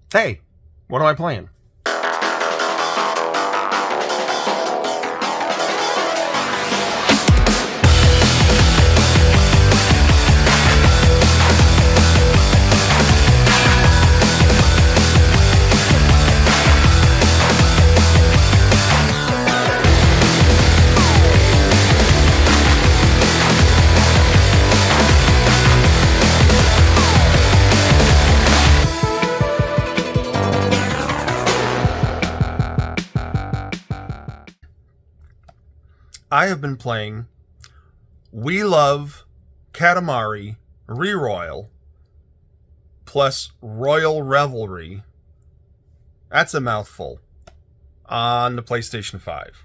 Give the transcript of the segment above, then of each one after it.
Hey, what am I playing? I have been playing We Love Katamari REROLL plus Royal Revelry. That's a mouthful. On the PlayStation 5.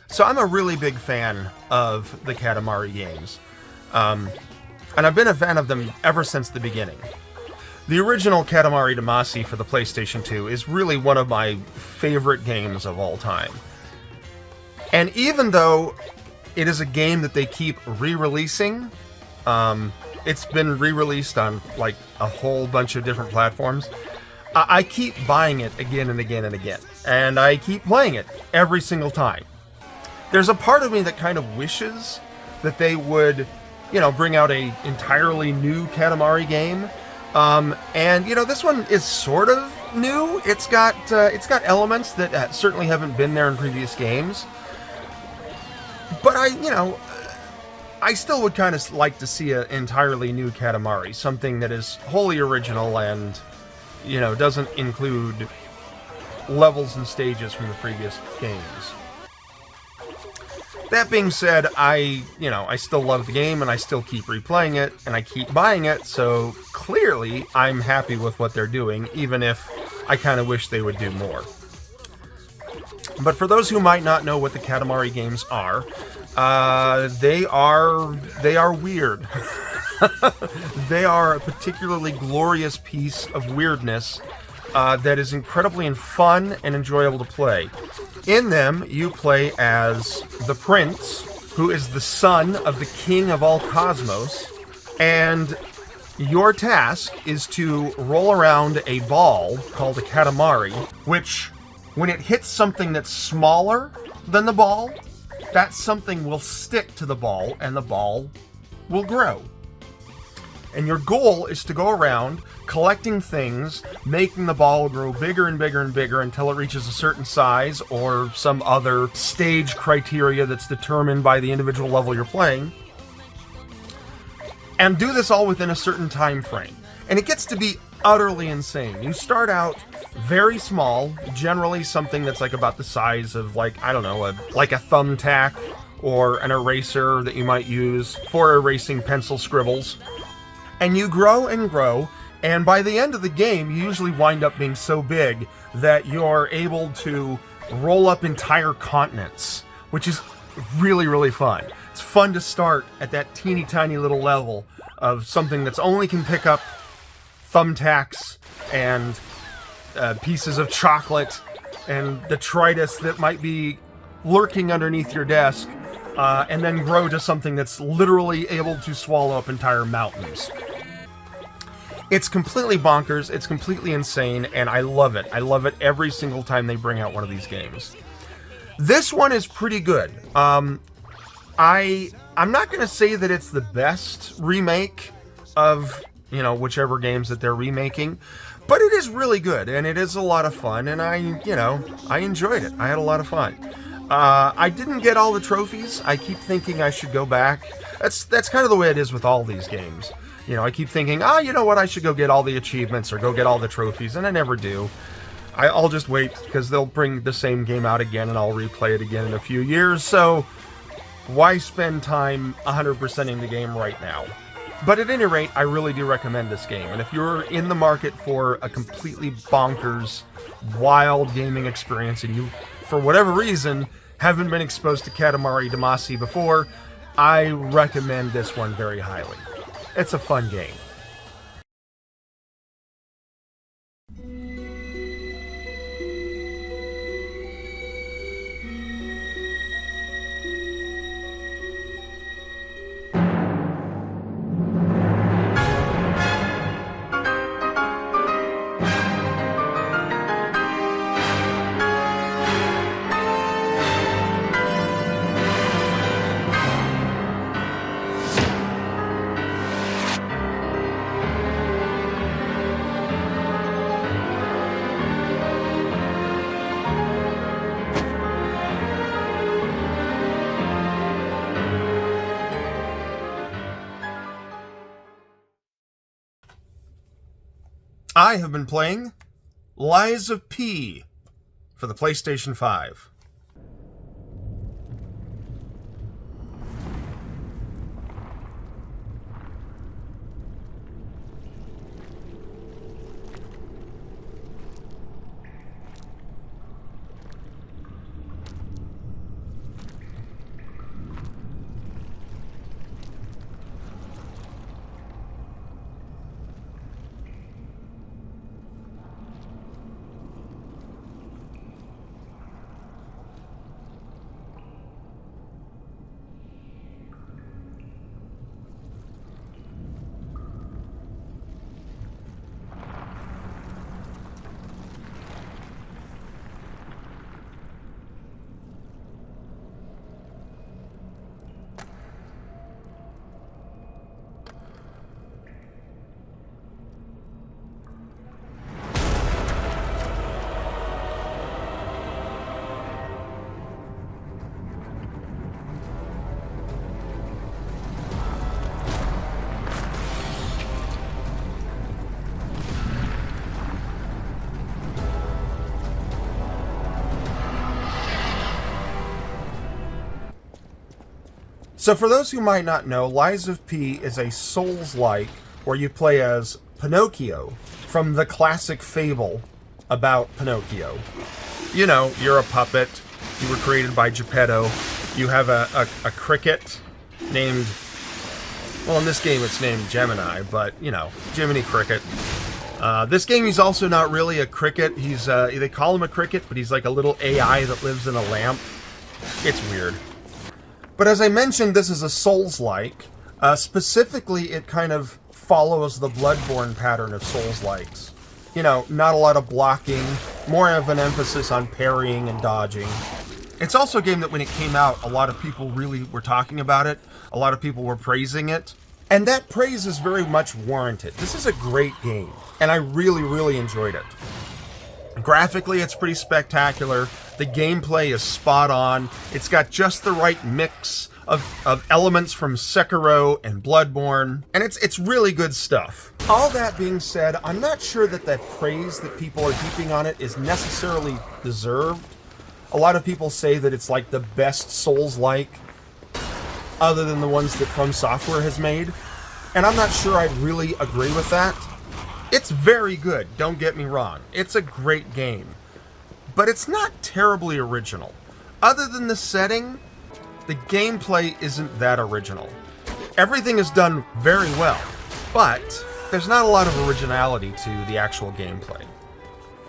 So I'm a really big fan of the Katamari games, and I've been a fan of them ever since the beginning. The original Katamari Damacy for the PlayStation 2 is really one of my favorite games of all time. And even though it is a game that they keep re-releasing, it's been re-released on like a whole bunch of different platforms, I keep buying it again and again and again, and I keep playing it every single time. There's a part of me that kind of wishes that they would, bring out a entirely new Katamari game. And this one is sort of new. It's got elements that certainly haven't been there in previous games. But I still would kind of like to see an entirely new Katamari, something that is wholly original and, doesn't include levels and stages from the previous games. That being said, I still love the game, and I still keep replaying it, and I keep buying it, so clearly I'm happy with what they're doing, even if I kind of wish they would do more. But for those who might not know what the Katamari games are, they are weird. They are a particularly glorious piece of weirdness that is incredibly fun and enjoyable to play. In them, you play as the prince, who is the son of the king of all cosmos, and your task is to roll around a ball called a Katamari, which, when it hits something that's smaller than the ball, that something will stick to the ball, and the ball will grow. And your goal is to go around collecting things, making the ball grow bigger and bigger and bigger until it reaches a certain size or some other stage criteria that's determined by the individual level you're playing. And do this all within a certain time frame. And it gets to be utterly insane. You start out very small, generally something that's like about the size of like a thumbtack or an eraser that you might use for erasing pencil scribbles. And you grow and grow, and by the end of the game, you usually wind up being so big that you're able to roll up entire continents, which is really, really fun. It's fun to start at that teeny tiny little level of something that's only can pick up thumbtacks and pieces of chocolate and detritus that might be lurking underneath your desk, and then grow to something that's literally able to swallow up entire mountains. It's completely bonkers, it's completely insane, and I love it. I love it every single time they bring out one of these games. This one is pretty good. I I'm not going to say that it's the best remake of, whichever games that they're remaking, but it is really good, and it is a lot of fun, and I enjoyed it. I had a lot of fun. I didn't get all the trophies. I keep thinking I should go back. That's kind of the way it is with all these games. I keep thinking, you know what, I should go get all the achievements or go get all the trophies, and I never do. I'll just wait, because they'll bring the same game out again, and I'll replay it again in a few years, so why spend time 100%ing the game right now? But at any rate, I really do recommend this game, and if you're in the market for a completely bonkers, wild gaming experience, and you, for whatever reason, haven't been exposed to Katamari Damacy before, I recommend this one very highly. It's a fun game. I have been playing Lies of P for the PlayStation 5. So for those who might not know, Lies of P is a Souls-like where you play as Pinocchio from the classic fable about Pinocchio. You're a puppet. You were created by Geppetto. You have a cricket named, well, in this game it's named Gemini, but, Jiminy Cricket. This game, he's also not really a cricket. They call him a cricket, but he's like a little AI that lives in a lamp. It's weird. But as I mentioned, this is a Souls-like. Specifically, it kind of follows the Bloodborne pattern of Souls-likes. Not a lot of blocking, more of an emphasis on parrying and dodging. It's also a game that when it came out, a lot of people really were talking about it. A lot of people were praising it. And that praise is very much warranted. This is a great game, and I really, really enjoyed it. Graphically, it's pretty spectacular. The gameplay is spot on. It's got just the right mix of elements from Sekiro and Bloodborne, and it's really good stuff. All that being said, I'm not sure that praise that people are heaping on it is necessarily deserved. A lot of people say that it's like the best Souls-like, other than the ones that From Software has made, and I'm not sure I'd really agree with that. It's very good, don't get me wrong. It's a great game. But it's not terribly original. Other than the setting, the gameplay isn't that original. Everything is done very well, but there's not a lot of originality to the actual gameplay.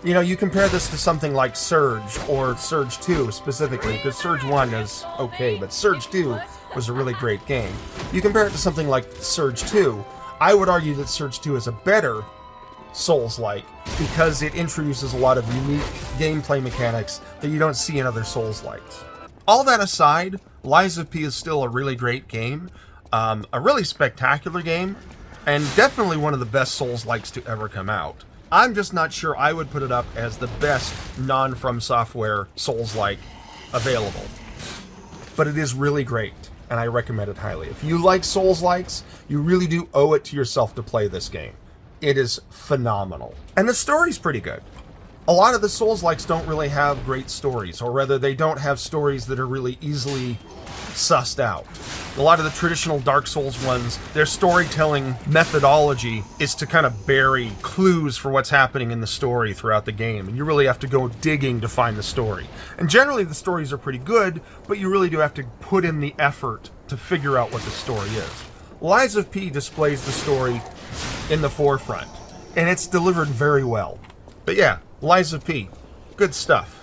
You compare this to something like Surge, or Surge 2 specifically, because Surge 1 is okay, but Surge 2 was a really great game. You compare it to something like Surge 2, I would argue that Surge 2 is a better Souls-like, because it introduces a lot of unique gameplay mechanics that you don't see in other Souls-likes. All that aside, Lies of P is still a really great game, a really spectacular game, and definitely one of the best Souls-likes to ever come out. I'm just not sure I would put it up as the best non-From Software Souls-like available. But it is really great, and I recommend it highly. If you like Souls-likes, you really do owe it to yourself to play this game. It is phenomenal. And the story's pretty good. A lot of the Souls-likes don't really have great stories, or rather they don't have stories that are really easily sussed out. A lot of the traditional Dark Souls ones, their storytelling methodology is to kind of bury clues for what's happening in the story throughout the game, and you really have to go digging to find the story. And generally the stories are pretty good, but you really do have to put in the effort to figure out what the story is. Lies of P displays the story in the forefront, and it's delivered very well. But yeah, Lies of P, good stuff.